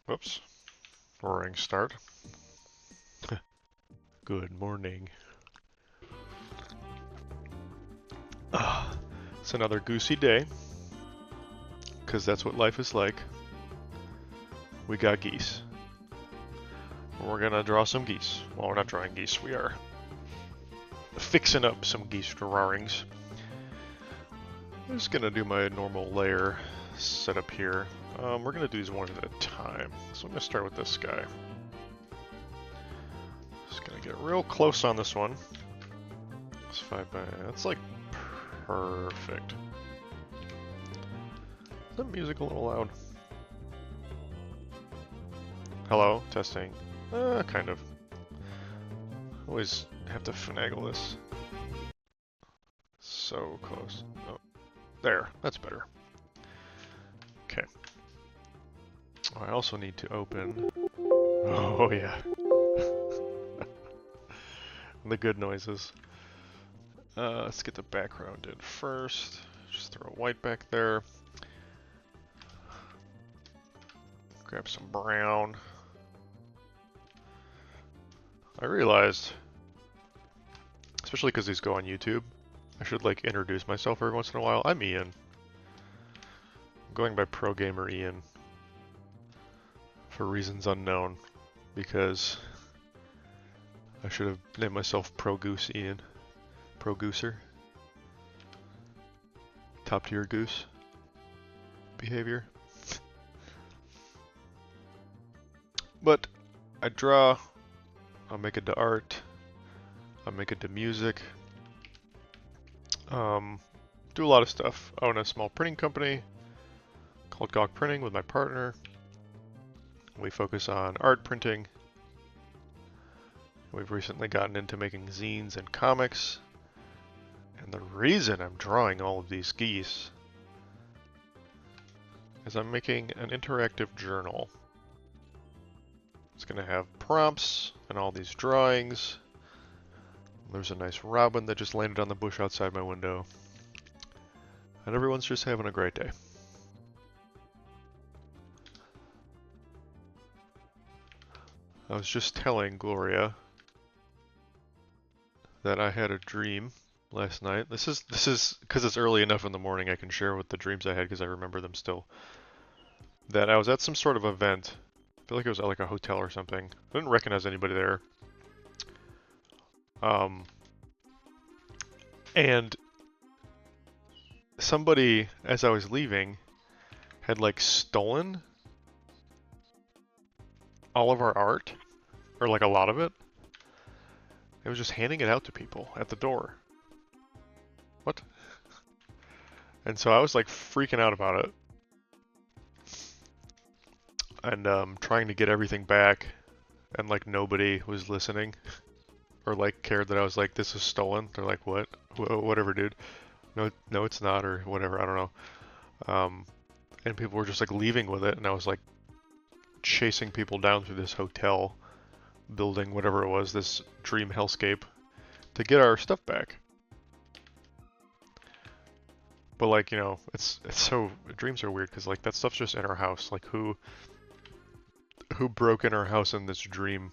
Whoops. Roaring start. Good morning. It's another goosey day, because that's what life is like. We got geese. We're gonna draw some geese. Well, we're not drawing geese, we are fixing up some geese drawings. I'm just gonna do my normal layer setup here. We're gonna do these one at a time. So I'm gonna start with this guy. Just gonna get real close on this one. It's 5 by... that's like perfect. Is that music a little loud? Hello? Testing. Kind of. Always have to finagle this. So close. Oh, there. That's better. Okay. I also need to open... oh yeah. The good noises. Let's get the background in first. Just throw a white back there. Grab some brown. I realized, especially because these go on YouTube, I should like introduce myself every once in a while. I'm Ian. I'm going by Pro Gamer Ian for reasons unknown, because I should have named myself Pro Goose Ian. Pro Gooser. Top tier goose behavior. But I draw, I'll make it to art, I'll make it to music, do a lot of stuff. I own a small printing company called Gawk Printing with my partner. We focus on art printing. We've recently gotten into making zines and comics. And the reason I'm drawing all of these geese is I'm making an interactive journal. It's going to have prompts and all these drawings. There's a nice robin that just landed on the bush outside my window. And everyone's just having a great day. I was just telling Gloria that I had a dream last night. This is because it's early enough in the morning I can share with the dreams I had because I remember them still. That I was at some sort of event. I feel like it was at like a hotel or something. I didn't recognize anybody there. And somebody, as I was leaving, had like stolen all of our art, or like a lot of it. It was just handing it out to people at the door. What? And so I was like freaking out about it. And trying to get everything back, and like nobody was listening. Or like cared that I was like, this is stolen. They're like, what? Whatever, dude. No, it's not, or whatever. I don't know. And people were just like leaving with it, and I was like chasing people down through this hotel building, whatever it was, this dream hellscape, to get our stuff back. But like, you know, it's so dreams are weird because like that stuff's just in our house. Like who broke in our house in this dream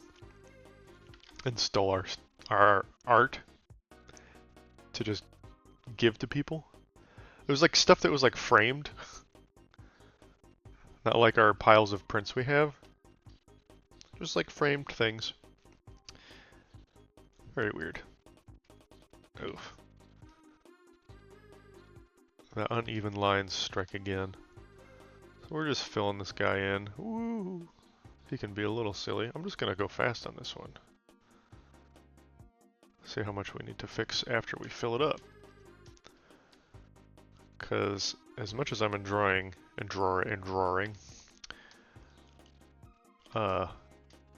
and stole our art to just give to people? It was like stuff that was like framed, not like our piles of prints we have. Just like framed things. Very weird. Oof. The uneven lines strike again. So we're just filling this guy in. Woo! He can be a little silly. I'm just gonna go fast on this one. See how much we need to fix after we fill it up. Because as much as I'm enjoying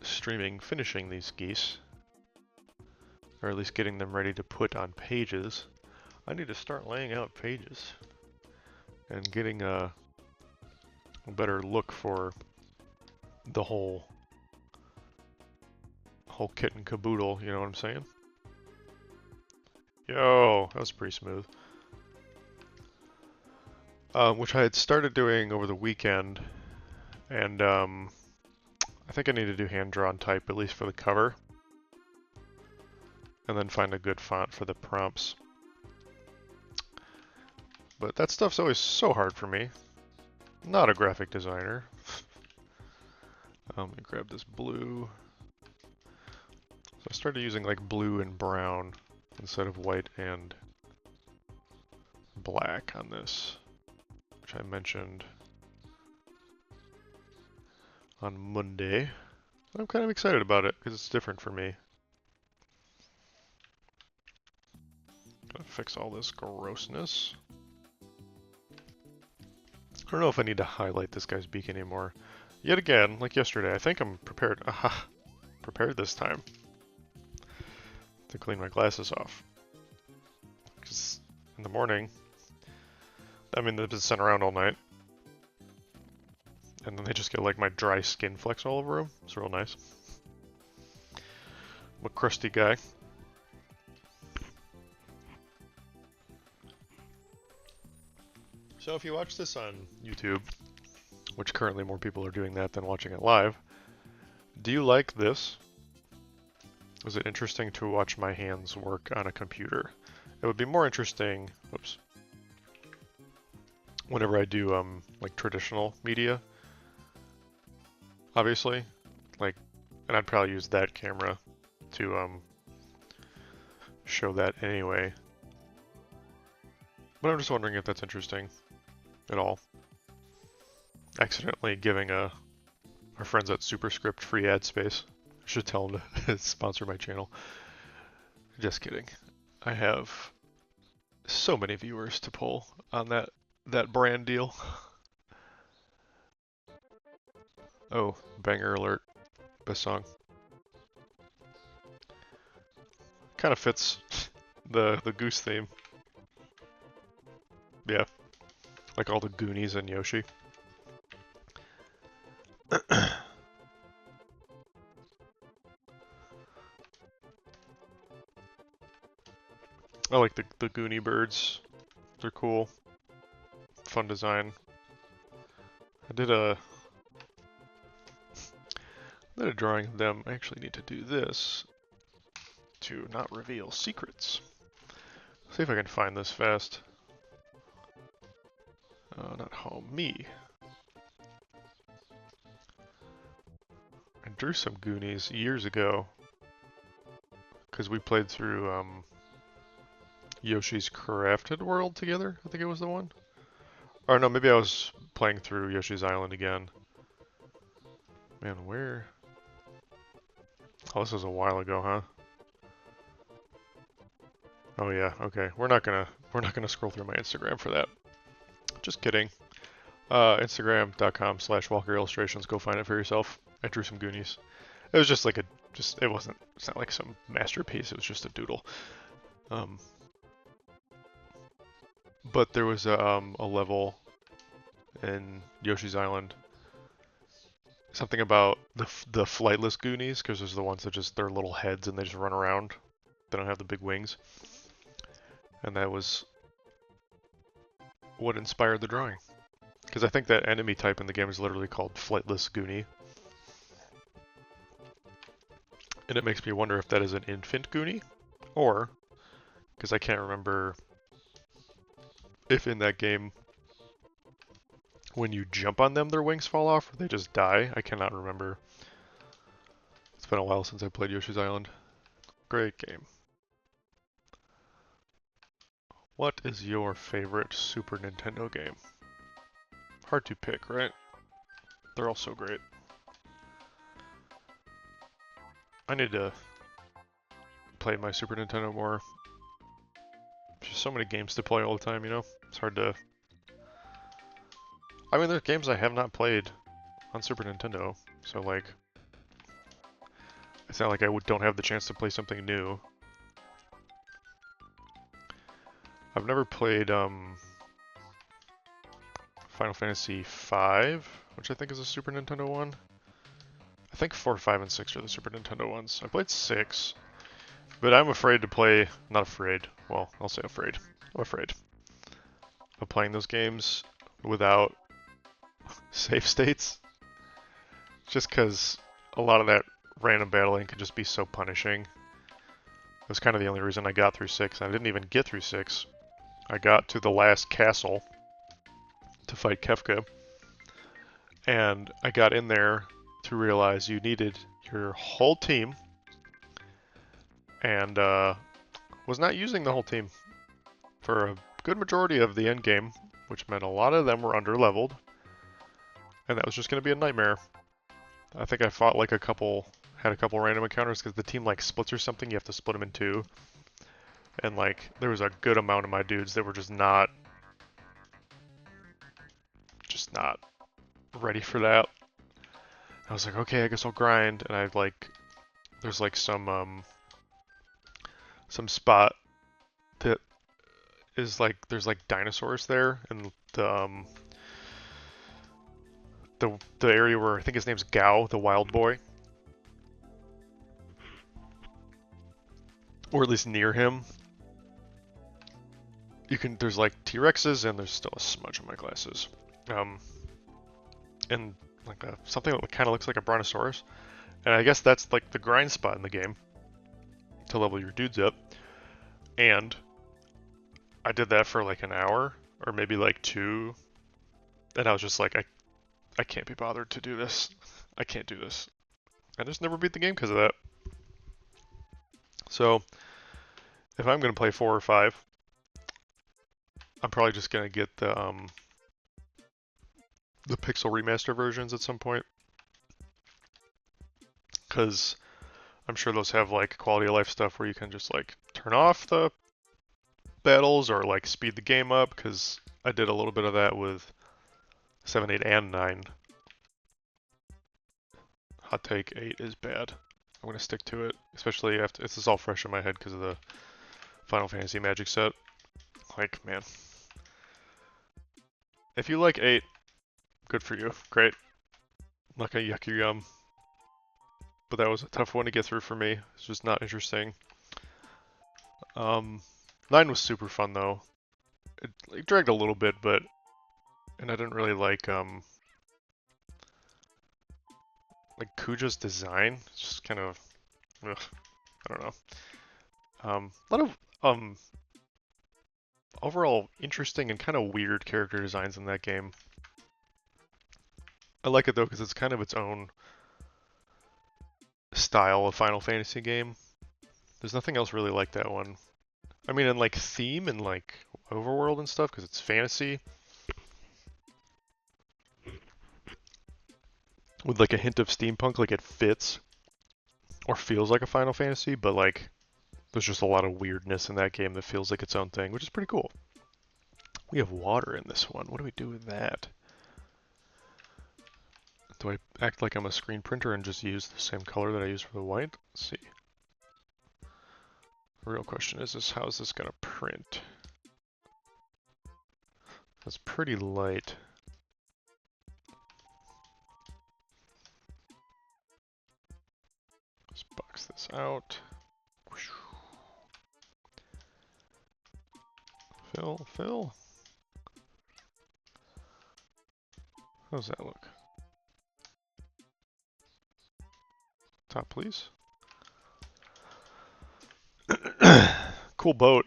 streaming, finishing these geese, or at least getting them ready to put on pages, I need to start laying out pages and getting a better look for the whole kit and caboodle, you know what I'm saying? Yo, that was pretty smooth. Which I had started doing over the weekend, and think I need to do hand-drawn type, at least for the cover. And then find a good font for the prompts. But that stuff's always so hard for me. Not a graphic designer. Let me grab this blue. So I started using like blue and brown instead of white and black on this, which I mentioned on Monday. I'm kind of excited about it because it's different for me. Gotta fix all this grossness. I don't know if I need to highlight this guy's beak anymore. Yet again, like yesterday, I think I'm prepared. Aha! Prepared this time to clean my glasses off. Because in the morning, I mean, they've been sent around all night. And then they just get like my dry skin flecks all over them. It's real nice. I'm a crusty guy. So if you watch this on YouTube, which currently more people are doing that than watching it live, do you like this? Was it interesting to watch my hands work on a computer? It would be more interesting, oops, whenever I do like traditional media, obviously, like, and I'd probably use that camera to show that anyway. But I'm just wondering if that's interesting at all. Accidentally giving our friends at Superscript free ad space. I should tell them to sponsor my channel. Just kidding. I have so many viewers to pull on that brand deal. Oh, banger alert. Best song. Kind of fits the Goose theme. Yeah. Like all the Goonies and Yoshi. I like the Goonie birds. They're cool. Fun design. I did a drawing of them. I actually need to do this to not reveal secrets. See if I can find this fast. Not home. Me. I drew some Goonies years ago because we played through Yoshi's Crafted World together. I think it was the one. Or no, maybe I was playing through Yoshi's Island again. Man, where? Oh, this was a while ago, huh? Oh yeah, okay. We're not gonna scroll through my Instagram for that. Just kidding. Instagram.com/Walker Illustrations. Go find it for yourself. I drew some Goonies. It was just like it's not like some masterpiece. It was just a doodle. But there was a level in Yoshi's Island. Something about the flightless Goonies, because there's the ones that just, they're little heads and they just run around. They don't have the big wings. And that was what inspired the drawing. Because I think that enemy type in the game is literally called Flightless Goonie. And it makes me wonder if that is an infant Goonie, or, because I can't remember if in that game, when you jump on them, their wings fall off, or they just die. I cannot remember. It's been a while since I played Yoshi's Island. Great game. What is your favorite Super Nintendo game? Hard to pick, right? They're all so great. I need to play my Super Nintendo more. There's just so many games to play all the time, you know? It's hard to... I mean, there's games I have not played on Super Nintendo, so like... It's not like I don't have the chance to play something new. I've never played Final Fantasy V, which I think is a Super Nintendo one. I think 4, 5, and 6 are the Super Nintendo ones. I played 6, but I'm afraid to play... Not afraid. Well, I'll say afraid. I'm afraid of playing those games without save states. Just because a lot of that random battling can just be so punishing. It was kind of the only reason I got through 6. I didn't even get through 6. I got to the last castle to fight Kefka, and I got in there to realize you needed your whole team, and was not using the whole team for a good majority of the end game, which meant a lot of them were under-leveled, and that was just going to be a nightmare. I think I fought like had a couple random encounters because the team like splits or something. You have to split them in 2, and like there was a good amount of my dudes that were just not ready for that. I was like, okay, I guess I'll grind, and I've like, there's like some spot that is like, there's like dinosaurs there, and the area where I think his name's Gao, the wild boy, or at least near him. There's like T-Rexes, and there's still a smudge on my glasses. And like something that kind of looks like a brontosaurus. And I guess that's like the grind spot in the game to level your dudes up. And I did that for like an hour, or maybe like 2. And I was just like, I can't be bothered to do this. I can't do this. I just never beat the game because of that. So if I'm going to play 4 or 5, I'm probably just going to get the Pixel Remaster versions at some point, because I'm sure those have like quality of life stuff where you can just like turn off the battles or like speed the game up, because I did a little bit of that with 7, 8, and 9. Hot take, 8 is bad. I'm going to stick to it, especially after this is all fresh in my head because of the Final Fantasy Magic set. Like, man. If you like 8, good for you. Great. I'm not gonna yuck your yum. But that was a tough one to get through for me. It's just not interesting. 9 was super fun though. It dragged a little bit, and I didn't really like Kuja's design. It's just kind of, ugh, I don't know. A lot of overall interesting and kind of weird character designs in that game. I like it though because it's kind of its own style of Final Fantasy game. There's nothing else really like that one. I mean, in like theme and like overworld and stuff, because it's fantasy with like a hint of steampunk, like it fits or feels like a Final Fantasy, but like there's just a lot of weirdness in that game that feels like its own thing, which is pretty cool. We have water in this one. What do we do with that? Do I act like I'm a screen printer and just use the same color that I use for the white? Let's see. The real question is how is this going to print? That's pretty light. Let's box this out. Fill. How does that look? Top, please. Cool boat.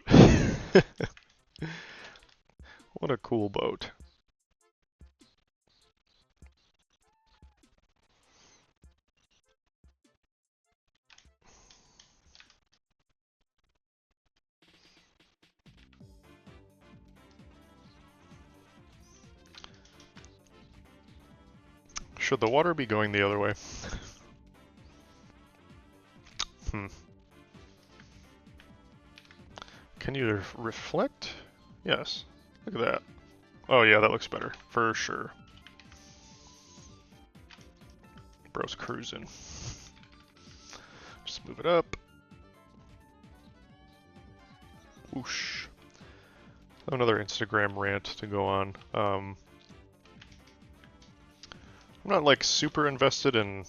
What a cool boat. Should the water be going the other way? Can you reflect? Yes. Look at that. Oh yeah, that looks better. For sure. Bro's cruising. Just move it up. Whoosh. Another Instagram rant to go on. I'm not like super invested in,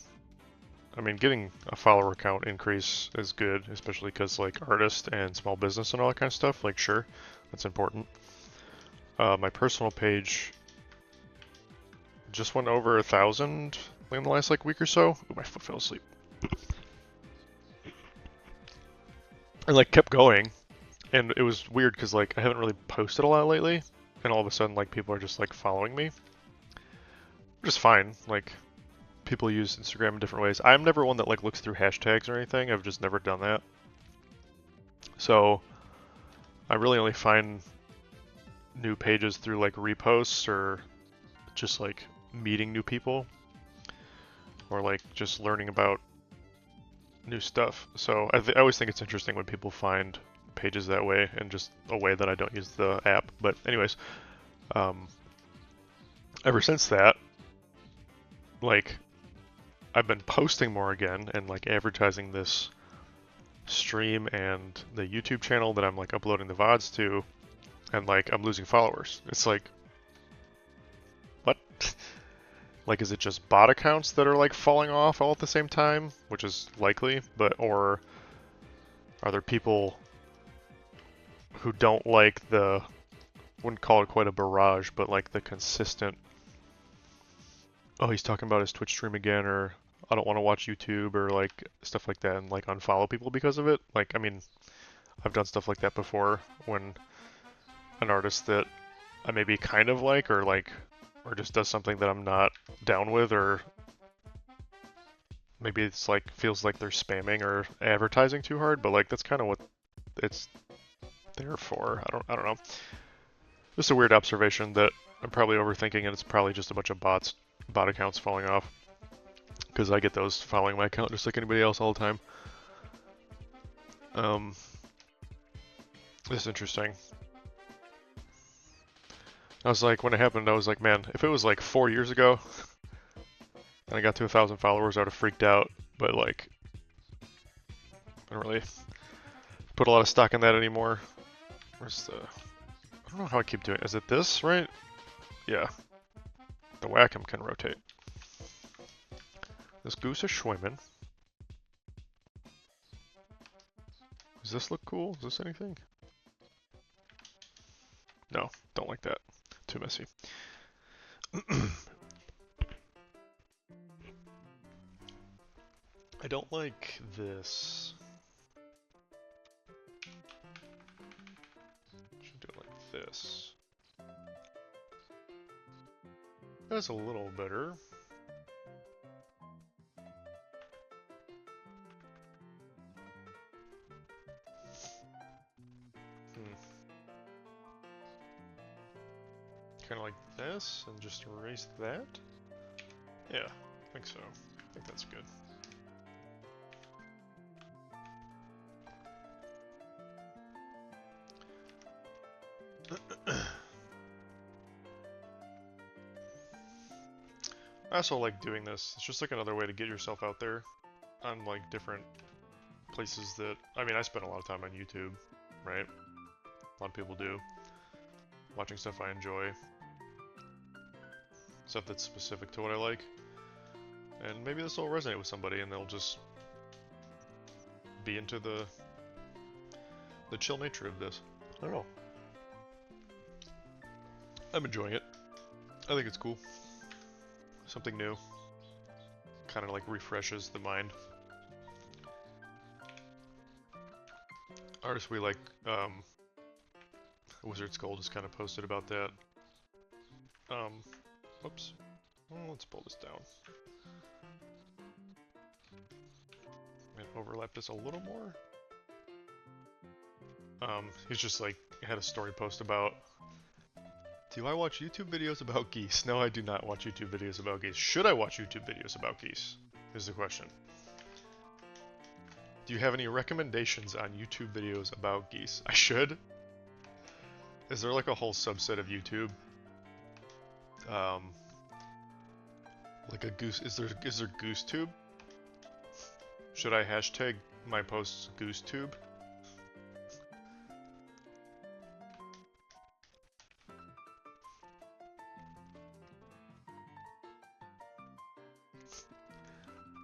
I mean, getting a follower count increase is good, especially because like artist and small business and all that kind of stuff, like sure, that's important. My personal page just went over 1,000 in the last like week or so. Ooh, my foot fell asleep. And like kept going, and it was weird because like I haven't really posted a lot lately, and all of a sudden like people are just like following me, which is fine. Like people use Instagram in different ways. I'm never one that like looks through hashtags or anything. I've just never done that. So I really only find new pages through like reposts or just like meeting new people or like just learning about new stuff. So I always think it's interesting when people find pages that way and just a way that I don't use the app. But anyways, ever since that, like I've been posting more again and like advertising this stream and the YouTube channel that I'm like uploading the VODs to, and like I'm losing followers. It's like, what? Like, is it just bot accounts that are like falling off all at the same time, which is likely, but or are there people who don't like the, wouldn't call it quite a barrage, but like the consistent, oh, he's talking about his Twitch stream again, or I don't want to watch YouTube, or like stuff like that, and like unfollow people because of it. Like, I mean, I've done stuff like that before when an artist that I maybe kind of like, or just does something that I'm not down with, or maybe it's like feels like they're spamming or advertising too hard, but like that's kind of what it's there for. I don't know. Just a weird observation that I'm probably overthinking, and it's probably just a bunch of bot accounts falling off. Because I get those following my account just like anybody else all the time. This is interesting. I was like, when it happened, I was like, man, if it was like 4 years ago, and I got to 1,000 followers, I would have freaked out. But like, I don't really put a lot of stock in that anymore. Where's the... I don't know how I keep doing it. Is it this, right? Yeah. The Wacom can rotate. This goose is swimming. Does this look cool? Is this anything? No, don't like that. Too messy. I don't like this. Should do it like this. That's a little better. Kind of like this, and just erase that? Yeah, I think so. I think that's good. I also like doing this. It's just like another way to get yourself out there on like different places that, I mean, I spend a lot of time on YouTube, right? A lot of people do. Watching stuff I enjoy. Stuff that's specific to what I like. And maybe this will resonate with somebody and they'll just be into the chill nature of this. I don't know. I'm enjoying it. I think it's cool. Something new. Kind of like refreshes the mind. Artists we like, Wizard Skull just kind of posted about that. Whoops. Let's pull this down. And overlap this a little more. He's just like, had a story post about, do I watch YouTube videos about geese? No, I do not watch YouTube videos about geese. Should I watch YouTube videos about geese? Is the question. Do you have any recommendations on YouTube videos about geese? I should. Is there like a whole subset of YouTube? Like a goose, is there goose tube? Should I hashtag my posts goose tube?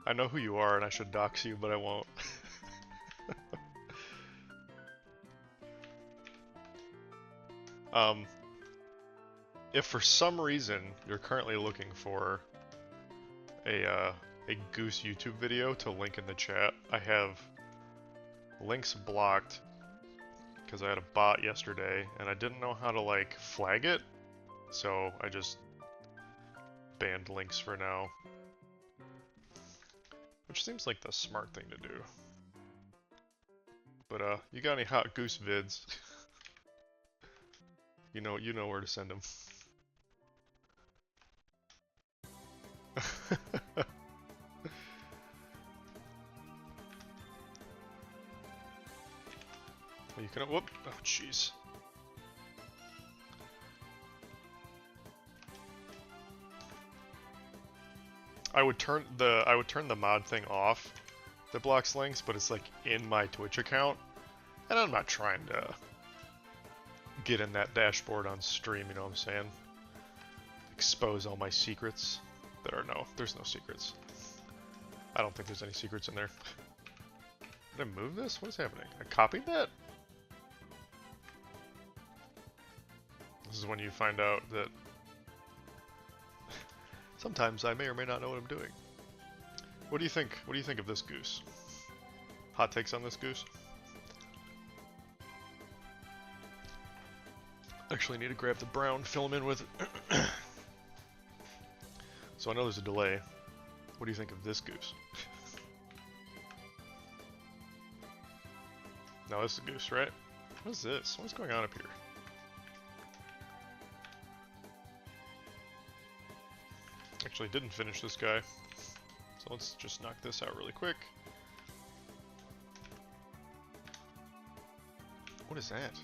I know who you are and I should dox you, but I won't. If for some reason you're currently looking for a goose YouTube video to link in the chat. I have links blocked because I had a bot yesterday and I didn't know how to like flag it, so I just banned links for now, which seems like the smart thing to do. But you got any hot goose vids? you know where to send them. You can whoop. Oh jeez. I would turn the mod thing off that blocks links, but it's like in my Twitch account, and I'm not trying to get in that dashboard on stream, you know what I'm saying? Expose all my secrets. There's no secrets. I don't think there's any secrets in there. Did I move this? What is happening? I copied that? This is when you find out that sometimes I may or may not know what I'm doing. What do you think? What do you think of this goose? Hot takes on this goose? Actually need to grab the brown, fill them in with it. So I know there's a delay. What do you think of this goose? No, this is a goose, right? What is this? What's going on up here? Actually didn't finish this guy. So let's just knock this out really quick. What is that?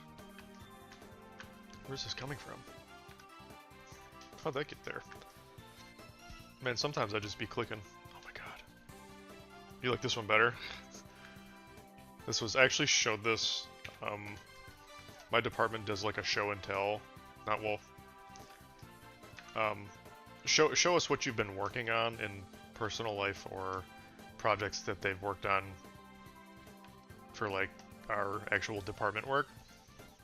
Where's this coming from? How'd that get there? Man, sometimes I just be clicking. Oh my god. You like this one better? This was actually showed this. My department does like a show and tell. Not well. Show us what you've been working on in personal life or projects that they've worked on for like our actual department work.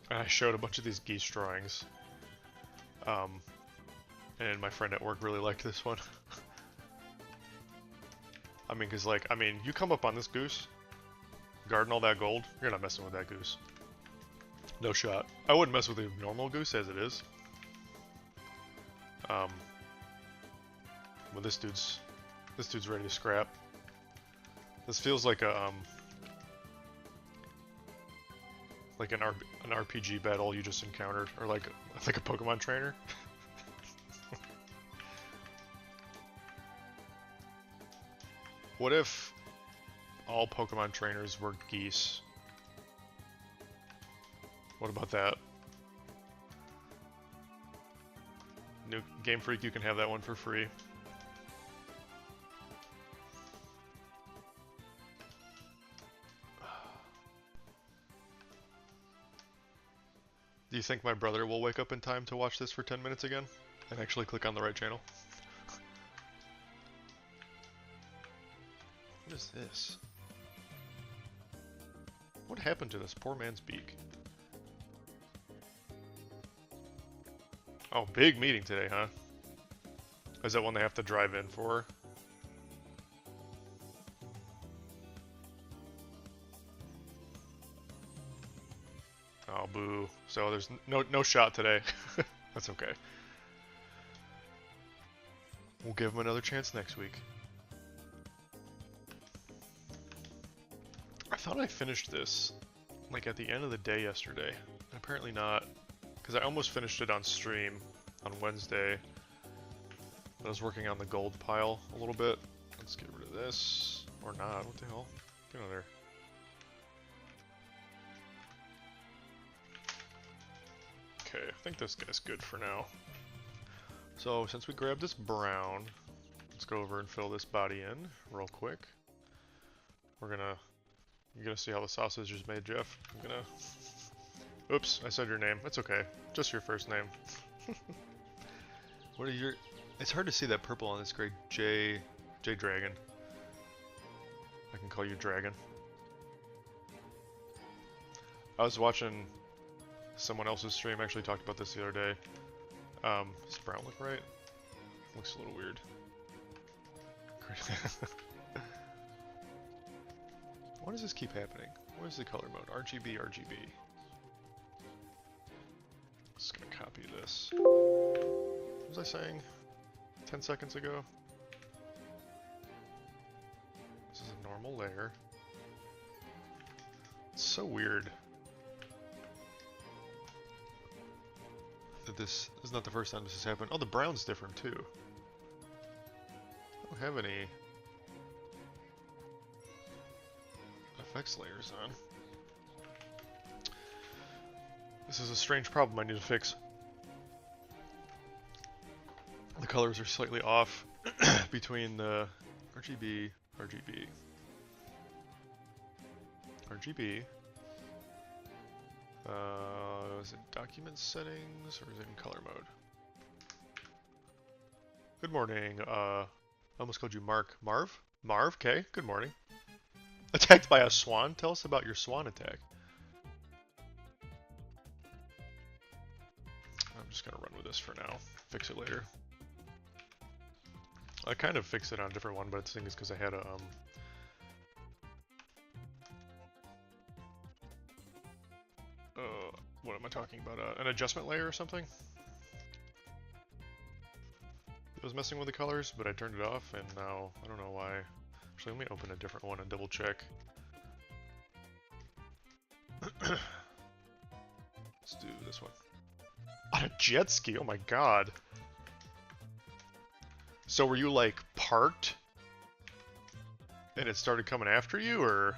And I showed a bunch of these geese drawings. And my friend at work really liked this one. I mean, cause like, you come up on this goose, guarding all that gold, you're not messing with that goose. No shot. I wouldn't mess with a normal goose as it is. But this dude's ready to scrap. This feels like a like an RPG battle you just encountered, or like a Pokemon trainer. What if all Pokemon trainers were geese? What about that? New Game Freak, you can have that one for free. Do you think my brother will wake up in time to watch this for 10 minutes again? And actually click on the right channel? What is this? What happened to this poor man's beak? Oh, big meeting today, huh? Is that one they have to drive in for? Oh, boo. So there's no shot today. That's okay. We'll give him another chance next week. I thought I finished this like at the end of the day yesterday. Apparently not, because I almost finished it on stream on Wednesday. But I was working on the gold pile a little bit. Let's get rid of this. Or not. What the hell? Get out of there. Okay, I think this guy's good for now. So, since we grabbed this brown, let's go over and fill this body in real quick. You're gonna see how the sausage is made, Jeff. Oops, I said your name. That's okay. Just your first name. What are your... It's hard to see that purple on this grade. J Dragon. I can call you Dragon. I was watching someone else's stream, actually talked about this the other day. Does brown look right? Looks a little weird. Why does this keep happening? What is the color mode? RGB, RGB. Just gonna copy this. What was I saying 10 seconds ago? This is a normal layer. It's so weird that this is not the first time this has happened. Oh, the brown's different too. I don't have any effects layers on. This is a strange problem I need to fix. The colors are slightly off between the RGB, RGB, RGB. Is it document settings or is it in color mode? Good morning. I almost called you Mark. Marv? Marv? Okay. Good morning. Attacked by a swan? Tell us about your swan attack. I'm just gonna run with this for now. Fix it later. I kind of fixed it on a different one, but the thing is because I had a what am I talking about? An adjustment layer or something? It was messing with the colors, but I turned it off, and now I don't know why. Actually, let me open a different one and double check. Let's do this one. On a jet ski? Oh my god. So were you like parked and it started coming after you, or?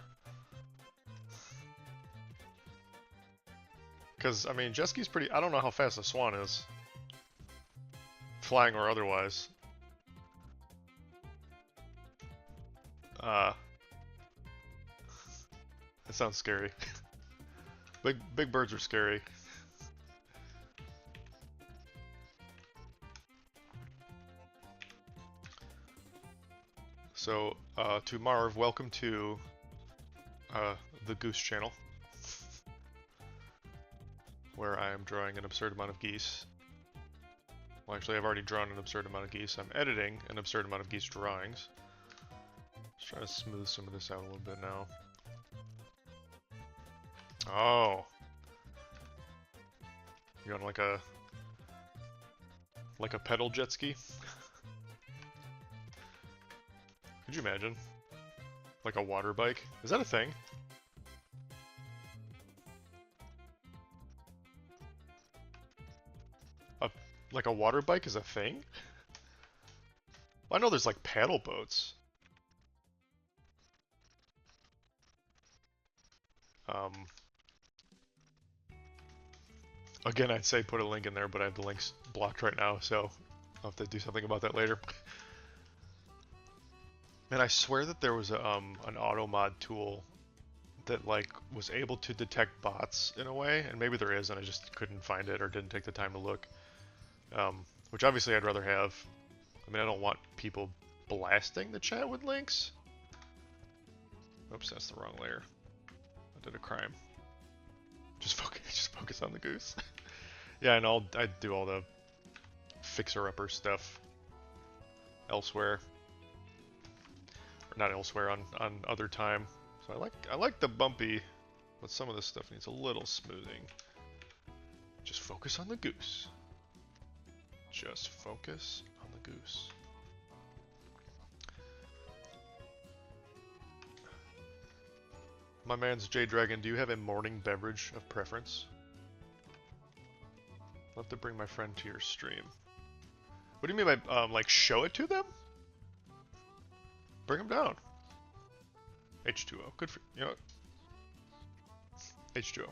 Because, I mean, jet ski's pretty... I don't know how fast a swan is. Flying or otherwise. That sounds scary. Big birds are scary. So, to Marv, welcome to the Goose channel, where I am drawing an absurd amount of geese. Well, actually, I've already drawn an absurd amount of geese. I'm editing an absurd amount of geese drawings. Let's try to smooth some of this out a little bit now. Oh. You're on like a pedal jet ski? Could you imagine? Like a water bike? Is that a thing? Like a water bike is a thing? Well, I know there's like paddle boats. Again, I'd say put a link in there, but I have the links blocked right now, so I'll have to do something about that later. And I swear that there was a, an auto mod tool that like was able to detect bots in a way, and maybe there is, and I just couldn't find it or didn't take the time to look. Which obviously I'd rather have. I mean, I don't want people blasting the chat with links. Oops, that's the wrong layer. I did a crime. Just focus on the goose. Yeah, and I do all the fixer-upper stuff elsewhere, or not elsewhere, on other time. So I like the bumpy, but some of this stuff needs a little smoothing. Just focus on the goose. Just focus on the goose. My man's J-Dragon, do you have a morning beverage of preference? I'll have to bring my friend to your stream. What do you mean by, like, show it to them? Bring them down. H2O. Good for you. Know what? H2O.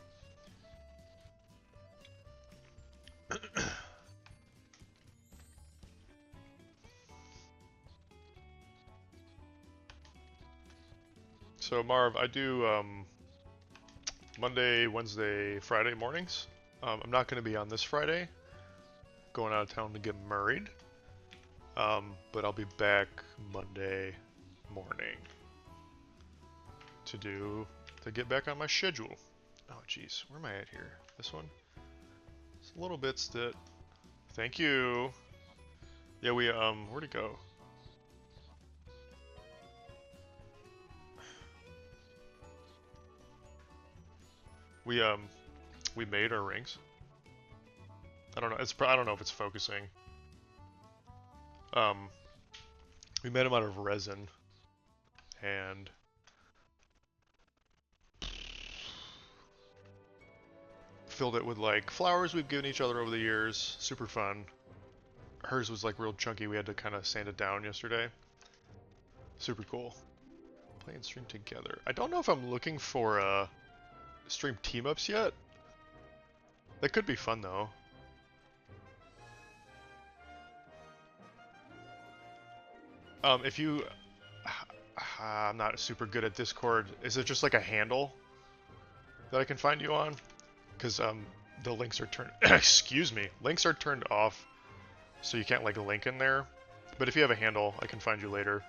So Marv, I do Monday, Wednesday, Friday mornings. I'm not going to be on this Friday. Going out of town to get married. But I'll be back Monday morning to get back on my schedule. Oh jeez, where am I at here? This one? It's a little bits that. Thank you. Yeah, we where'd it go? We made our rings. I don't know. I don't know if it's focusing. We made them out of resin and filled it with like flowers we've given each other over the years. Super fun. Hers was like real chunky. We had to kind of sand it down yesterday. Super cool. Play and stream together. I don't know if I'm looking for stream team ups yet. That could be fun though. If you, I'm not super good at Discord. Is it just like a handle that I can find you on? Because the links are turned. Excuse me, links are turned off, so you can't like link in there. But if you have a handle, I can find you later.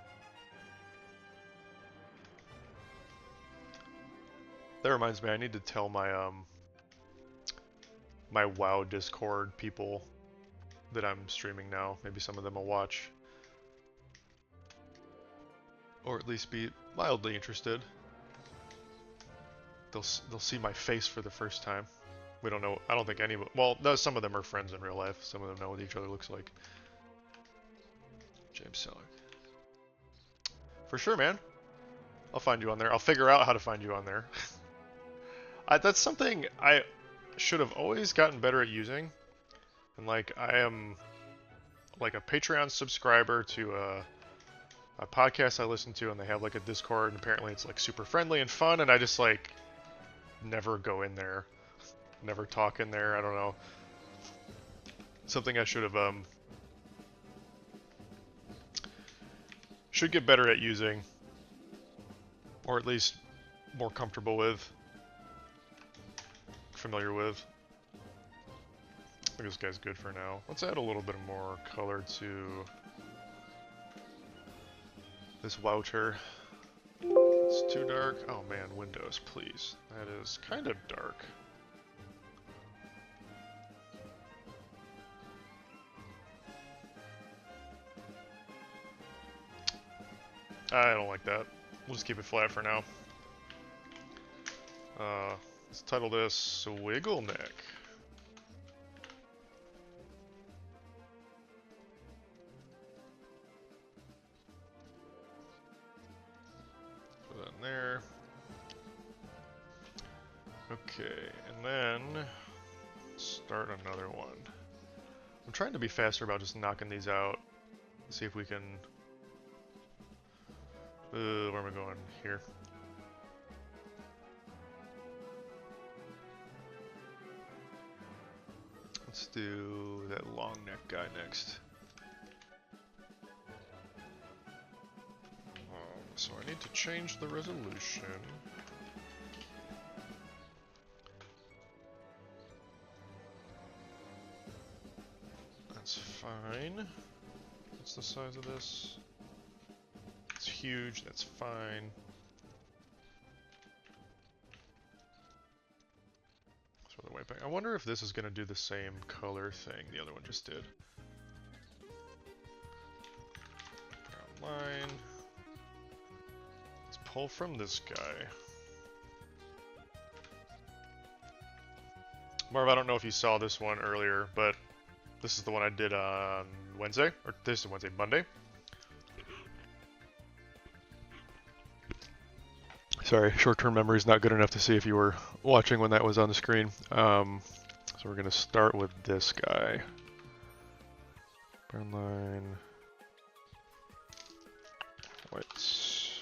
That reminds me, I need to tell my my WoW Discord people that I'm streaming now. Maybe some of them will watch. Or at least be mildly interested. They'll see my face for the first time. We don't know. I don't think any. Well, no, some of them are friends in real life. Some of them know what each other looks like. James Selleck. For sure, man. I'll find you on there. I'll figure out how to find you on there. That's something I should have always gotten better at using. And like, I am like a Patreon subscriber to a podcast I listen to, and they have like a Discord, and apparently it's like super friendly and fun, and I just like never go in there, never talk in there. I don't know. Something I should have should get better at using, or at least more comfortable with, familiar with. I think this guy's good for now. Let's add a little bit more color to this wouter. It's too dark. Oh man, Windows, please. That is kind of dark. I don't like that. We'll just keep it flat for now. Let's title this Wiggle Neck. Put that in there. Okay, and then start another one. I'm trying to be faster about just knocking these out. See if we can. Where am I going? Here. Let's do that long neck guy next. So I need to change the resolution. That's fine. What's the size of this? It's huge, that's fine. Let's the white back. I wonder if this is going to do the same color thing the other one just did. Brown line. Let's pull from this guy. Marv, I don't know if you saw this one earlier, but this is the one I did on Wednesday, or this is Wednesday, Monday. Sorry, short-term memory is not good enough to see if you were watching when that was on the screen. So we're going to start with this guy. Brown line. Whites.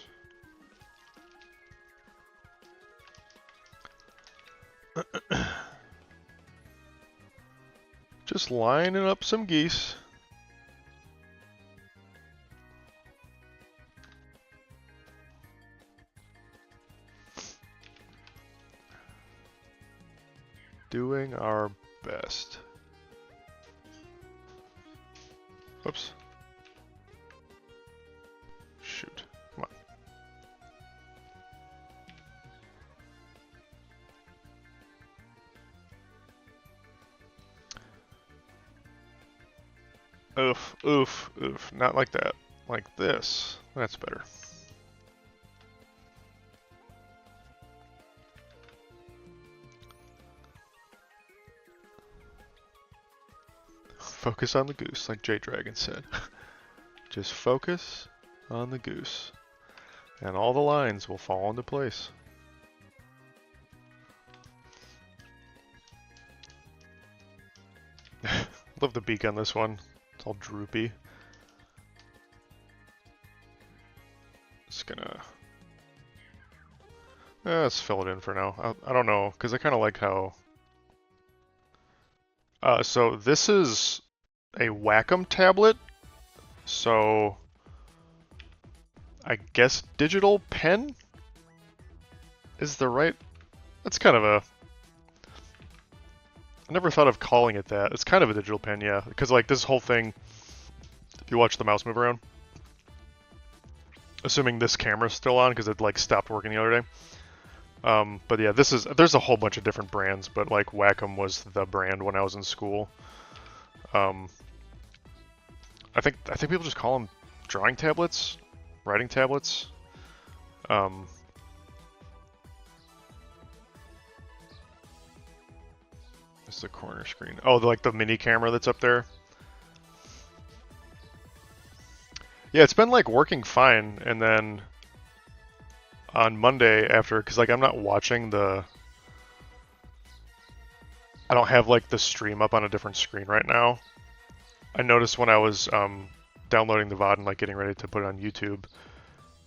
Just lining up some geese. Doing our best. Oops. Shoot. Come on. Oof, oof, oof. Not like that. Like this. That's better. Focus on the goose, like J Dragon said. Just focus on the goose, and all the lines will fall into place. Love the beak on this one. It's all droopy. Just gonna... let's fill it in for now. I don't know, because I kind of like how... so this is a Wacom tablet. So... I guess digital pen is the right... That's kind of a... I never thought of calling it that. It's kind of a digital pen, yeah. Because like this whole thing, if you watch the mouse move around, assuming this camera's still on because it like stopped working the other day. But yeah, there's a whole bunch of different brands, but like Wacom was the brand when I was in school. I think people just call them drawing tablets, writing tablets. This is the corner screen. Oh, like the mini camera that's up there. Yeah, it's been like working fine, and then on Monday after, because like I'm not watching the... I don't have like the stream up on a different screen right now. I noticed when I was downloading the VOD and like getting ready to put it on YouTube,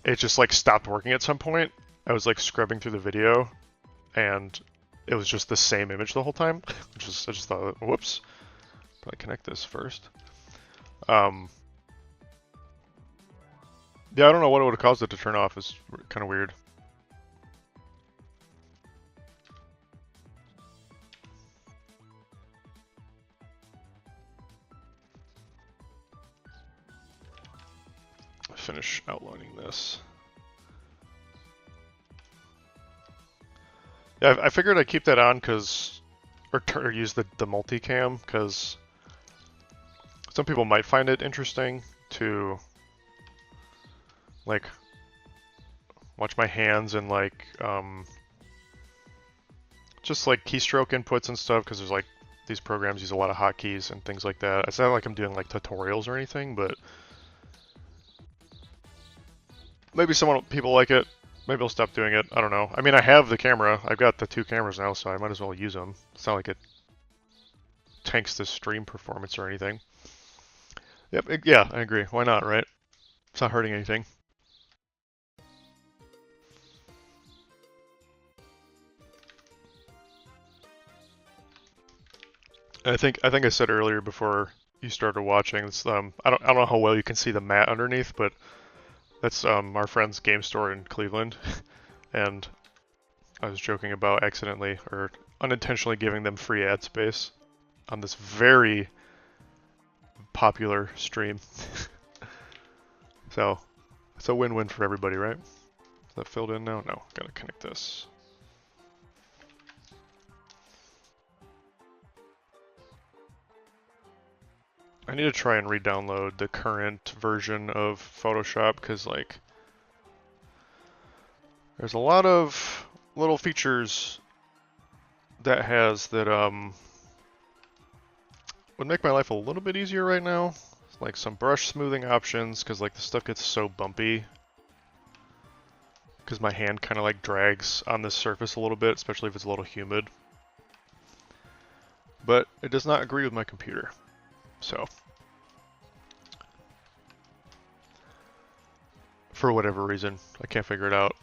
it just like stopped working at some point. I was like scrubbing through the video, and it was just the same image the whole time. I just thought, whoops. Probably connect this first. Yeah, I don't know what would have caused it to turn off. It's kind of weird. Finish outlining this. Yeah, I figured I'd keep that on because, or use the multicam because some people might find it interesting to like watch my hands and like just like keystroke inputs and stuff, because there's like these programs use a lot of hotkeys and things like that. It's not like I'm doing like tutorials or anything, but maybe people like it. Maybe I'll stop doing it. I don't know. I mean, I have the camera. I've got the 2 cameras now, so I might as well use them. It's not like it tanks the stream performance or anything. Yep, yeah, I agree. Why not, right? It's not hurting anything. I think I said earlier before you started watching. It's, I don't know how well you can see the mat underneath, but that's our friend's game store in Cleveland, and I was joking about accidentally or unintentionally giving them free ad space on this very popular stream. So it's a win-win for everybody, right? Is that filled in now? No, gotta connect this. I need to try and re-download the current version of Photoshop because, like, there's a lot of little features that has that would make my life a little bit easier right now. Like some brush smoothing options, because like the stuff gets so bumpy. Because my hand kind of like drags on this surface a little bit, especially if it's a little humid. But it does not agree with my computer. So, for whatever reason, I can't figure it out.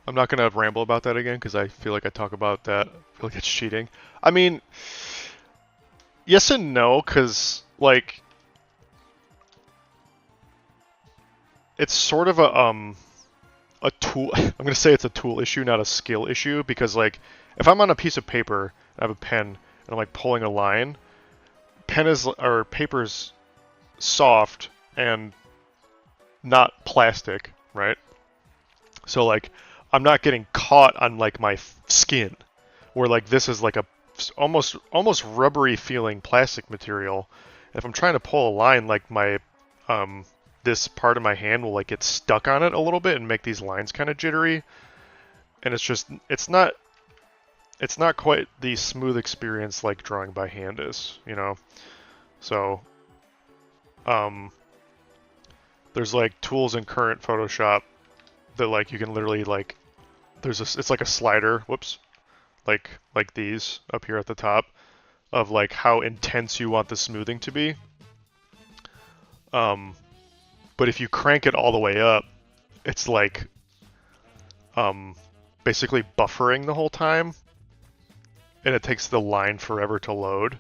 I'm not going to ramble about that again because I feel like I talk about that. I feel like it's cheating. I mean, yes and no, because, like, it's sort of a tool. I'm going to say it's a tool issue, not a skill issue, because, like, if I'm on a piece of paper, I have a pen, and I'm, like, pulling a line, paper's soft and not plastic, right? So like I'm not getting caught on like my skin, where like this is like a almost rubbery feeling plastic material. And if I'm trying to pull a line, like my this part of my hand will like get stuck on it a little bit and make these lines kind of jittery. And it's not quite the smooth experience like drawing by hand is, you know. So, there's like tools in current Photoshop that like you can literally like, it's like a slider, whoops, like these up here at the top of like how intense you want the smoothing to be. But if you crank it all the way up, it's like basically buffering the whole time, and it takes the line forever to load.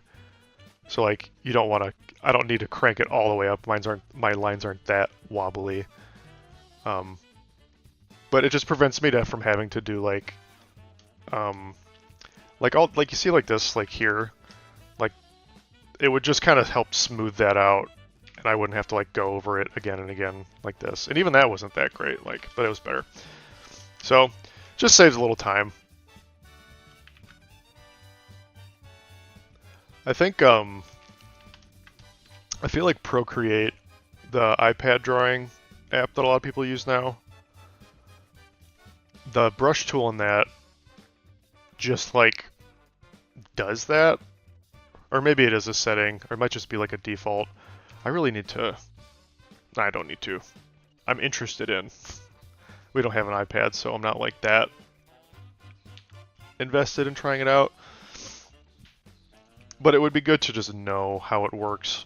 So like you don't want to. I don't need to crank it all the way up. My lines aren't that wobbly. But it just prevents me from having to do like you see like this like here, like it would just kind of help smooth that out, and I wouldn't have to like go over it again and again like this. And even that wasn't that great, like, but it was better. So just saves a little time. I think I feel like Procreate, the iPad drawing app that a lot of people use now, the brush tool in that just like does that. Or maybe it is a setting, or it might just be like a default. I really need to... I don't need to. I'm interested in. We don't have an iPad, so I'm not like that invested in trying it out. But it would be good to just know how it works.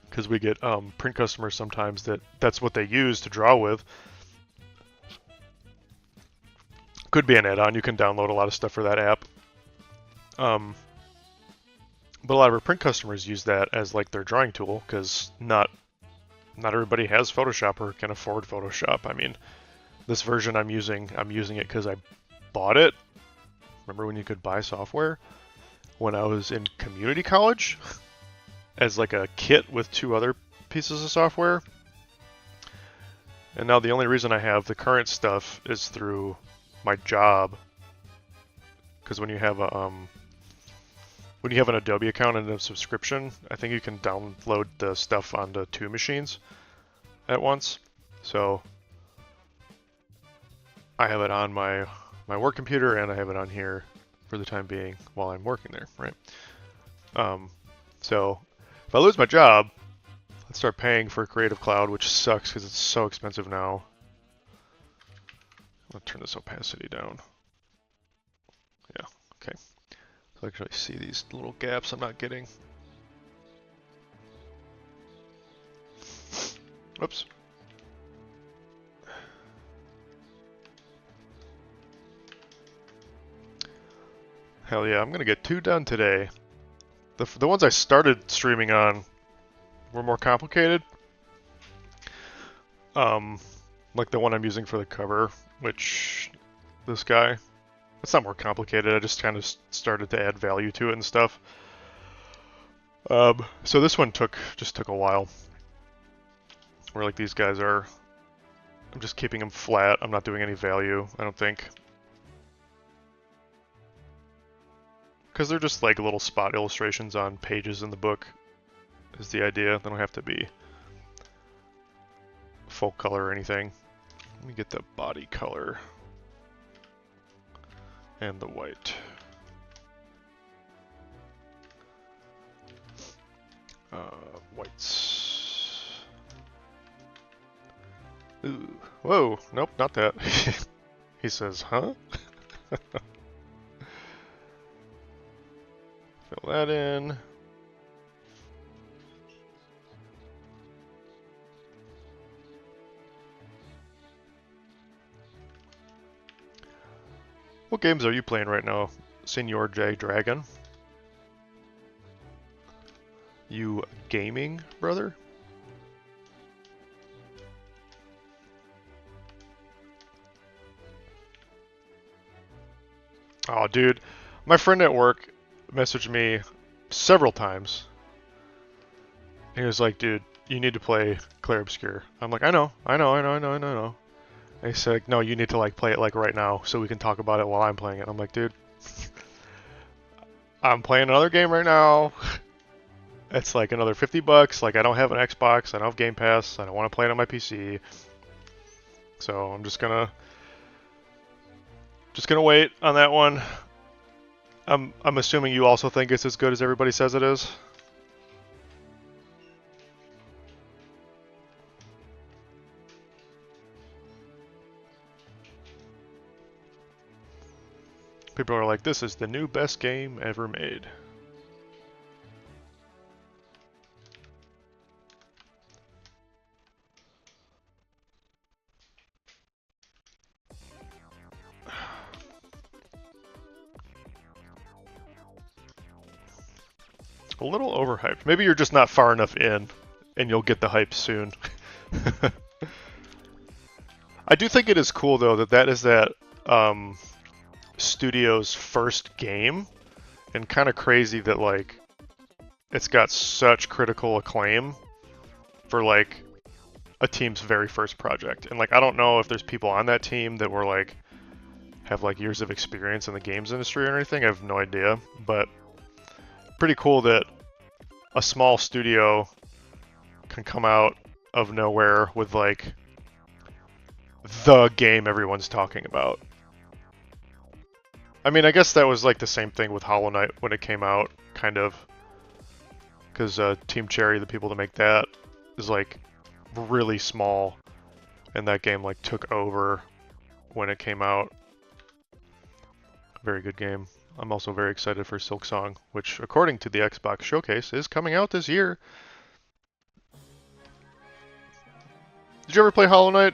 Because we get print customers sometimes that's what they use to draw with. Could be an add-on. You can download a lot of stuff for that app. But a lot of our print customers use that as like their drawing tool, because not everybody has Photoshop or can afford Photoshop. I mean, this version I'm using it because I bought it. Remember when you could buy software? When I was in community college, as like a kit with 2 other pieces of software. And now the only reason I have the current stuff is through my job. Because when you have an Adobe account and a subscription, I think you can download the stuff onto 2 machines at once. So I have it on my work computer, and I have it on here for the time being while I'm working there, right? So if I lose my job, let's start paying for Creative Cloud, which sucks because it's so expensive now. I'll turn this opacity down. Yeah, okay. So I can actually see these little gaps I'm not getting. Oops. Hell yeah, I'm gonna get 2 done today. The ones I started streaming on were more complicated. Like the one I'm using for the cover, which this guy. It's not more complicated, I just kind of started to add value to it and stuff. So this one just took a while. Where like these guys are, I'm just keeping them flat, I'm not doing any value, I don't think. Because they're just like little spot illustrations on pages in the book, is the idea. They don't have to be full color or anything. Let me get the body color and the white. Whites. Ooh. Whoa, nope, not that. He says, huh? Fill that in. What games are you playing right now, Senor J Dragon? You gaming, brother? Oh, dude. My friend at work messaged me several times. He was like, dude, you need to play Clair Obscur. I'm like, I know. And he said, no, you need to like play it like right now so we can talk about it while I'm playing it. I'm like, dude, I'm playing another game right now. It's like another $50. Like, I don't have an Xbox, I don't have Game Pass, I don't want to play it on my PC. So I'm just gonna wait on that one. I'm assuming you also think it's as good as everybody says it is? People are like, this is the new best game ever made. A little overhyped. Maybe you're just not far enough in, and you'll get the hype soon. I do think it is cool, though, that is that studio's first game, and kind of crazy that, like, it's got such critical acclaim for, like, a team's very first project. And, like, I don't know if there's people on that team that were, like, have, like, years of experience in the games industry or anything. I have no idea, but pretty cool that a small studio can come out of nowhere with, like, the game everyone's talking about. I mean, I guess that was, like, the same thing with Hollow Knight when it came out, kind of. Because Team Cherry, the people that make that, is, like, really small. And that game, like, took over when it came out. Very good game. I'm also very excited for Silksong, which, according to the Xbox Showcase, is coming out this year. Did you ever play Hollow Knight?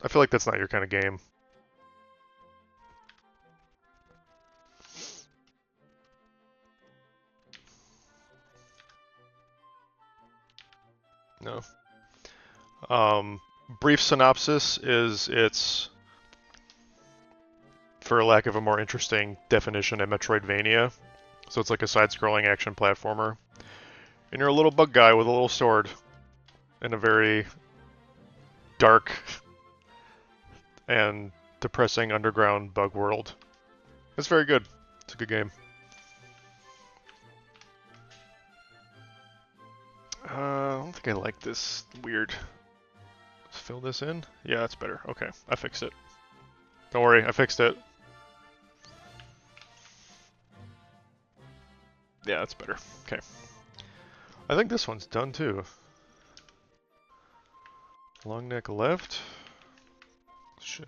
I feel like that's not your kind of game. No. Brief synopsis is it's, for lack of a more interesting definition, a Metroidvania. So it's like a side-scrolling action platformer. And you're a little bug guy with a little sword in a very dark and depressing underground bug world. It's very good. It's a good game. I don't think I like this weird. Let's fill this in. Yeah, that's better. Okay, I fixed it. Don't worry, I fixed it. Yeah, that's better. Okay. I think this one's done too. Long neck left.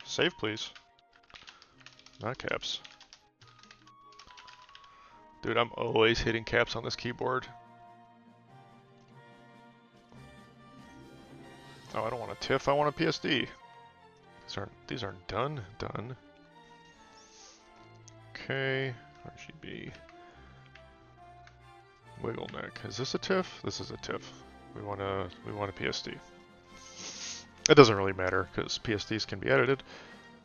Save, please. Not caps. Dude, I'm always hitting caps on this keyboard. Oh, I don't want a TIFF, I want a PSD. These aren't done. Done. Okay, RGB. Wiggle neck. Is this a TIFF? This is a TIFF. We want a PSD. It doesn't really matter because PSDs can be edited.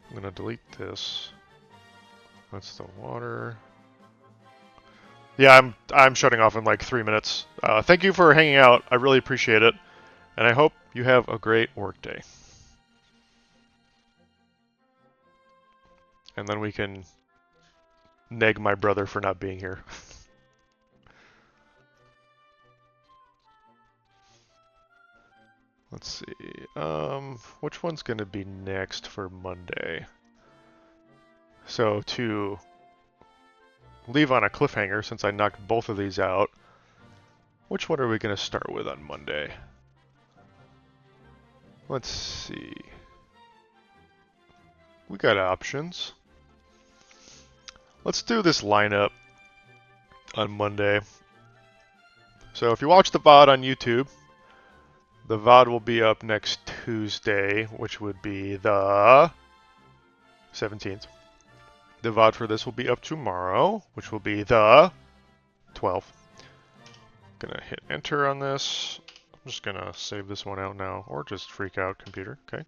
I'm gonna delete this. That's the water. Yeah, I'm shutting off in like 3 minutes. Thank you for hanging out. I really appreciate it, and I hope you have a great workday. And then we can neg my brother for not being here. Let's see. Which one's gonna be next for Monday? So to leave on a cliffhanger, since I knocked both of these out, which one are we gonna start with on Monday? Let's see. We got options. Let's do this lineup on Monday. So if you watch the VOD on YouTube, the VOD will be up next Tuesday, which would be the 17th. The VOD for this will be up tomorrow, which will be the 12th. Gonna hit enter on this. I'm just gonna save this one out now, or just freak out computer, okay.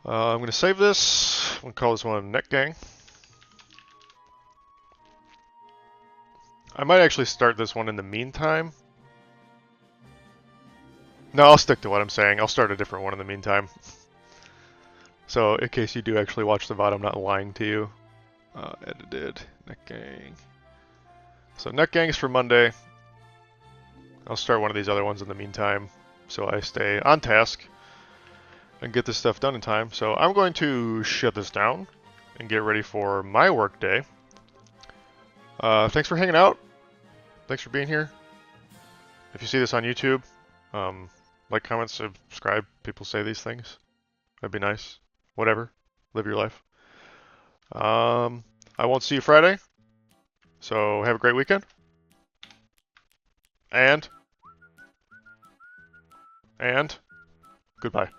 I'm gonna save this. I'm gonna call this one Neck Gang. I might actually start this one in the meantime. No, I'll stick to what I'm saying. I'll start a different one in the meantime. So, in case you do actually watch the VOD, I'm not lying to you. Edited. Neck Gang. So, Neck Gang's for Monday. I'll start one of these other ones in the meantime, so I stay on task and get this stuff done in time. So, I'm going to shut this down and get ready for my work day. Thanks for hanging out. Thanks for being here. If you see this on YouTube, like, comment, subscribe. People say these things. That'd be nice. Whatever. Live your life. I won't see you Friday, so have a great weekend. And goodbye.